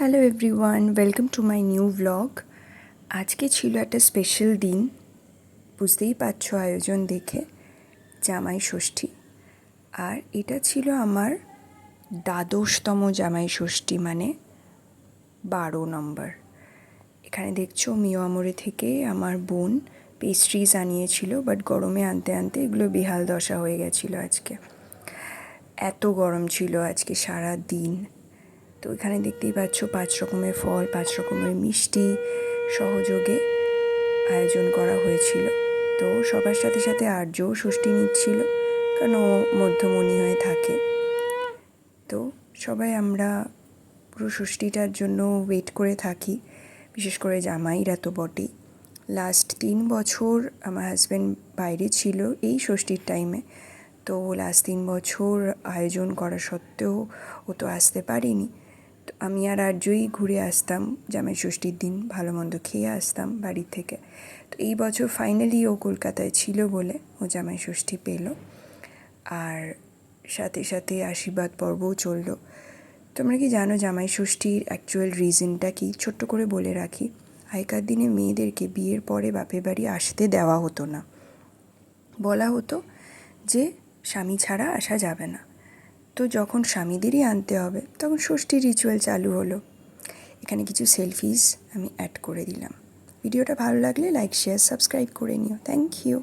Hello everyone, welcome to my new blog. আজকে ছিল একটা স্পেশাল দিন, বুঝতেই পারছো আয়োজন দেখে, জামাই ষষ্ঠী। আর এটা ছিল আমার দ্বাদশতম জামাই ষষ্ঠী, মানে 12 নম্বর। এখানে দেখছো মিয়ামরে থেকে আমার বোন পেস্ট্রিজ আনিয়েছিল, বাট গরমে আনতে আনতে এগুলো বেহাল দশা হয়ে গেছিলো আজকে। এত গরম ছিল আজকে সারা দিন। তো এখানে দেখতেই পাচ্ছ 5 রকমের ফল, 5 রকমের মিষ্টি সহযোগে আয়োজন করা হয়েছিল। তো সবার সাথে সাথে আর্যও ষষ্ঠী নিচ্ছিল, কারণ ও মধ্যমণি হয়ে থাকে। তো সবাই আমরা পুরো ষষ্ঠীটার জন্য ওয়েট করে থাকি, বিশেষ করে জামাইরা তো বটেই। লাস্ট 3 বছর আমার হাজব্যান্ড বাইরে ছিল এই ষষ্ঠীর টাইমে। তো লাস্ট 3 বছর আয়োজন করা সত্ত্বেও ও তো আসতে পারেনি। তো আমি আর আর্যই ঘুরে আসতাম জামাই ষষ্ঠীর দিন, ভালো মন্দ খেয়ে আসতাম বাড়ির থেকে। তো এই বছর ফাইনালি ও কলকাতায় ছিল বলে ও জামাই ষষ্ঠী পেল। আর সাথে সাথে আশীর্বাদ পর্বও চললো। তোমরা কি জানো জামাই ষষ্ঠীর অ্যাকচুয়াল রিজনটা কি? ছোট্ট করে বলে রাখি। আগেকার দিনে মেয়েদেরকে বিয়ের পরে বাপের বাড়ি আসতে দেওয়া হতো না। বলা হতো যে স্বামী ছাড়া আসা যাবে না। তো যখন স্বামীদেরই আনতে হবে, তখন ষষ্ঠীর রিচুয়াল চালু হলো। এখানে কিছু সেলফিজ আমি অ্যাড করে দিলাম। ভিডিওটা ভালো লাগলে লাইক, শেয়ার, সাবস্ক্রাইব করে নিও। Thank you.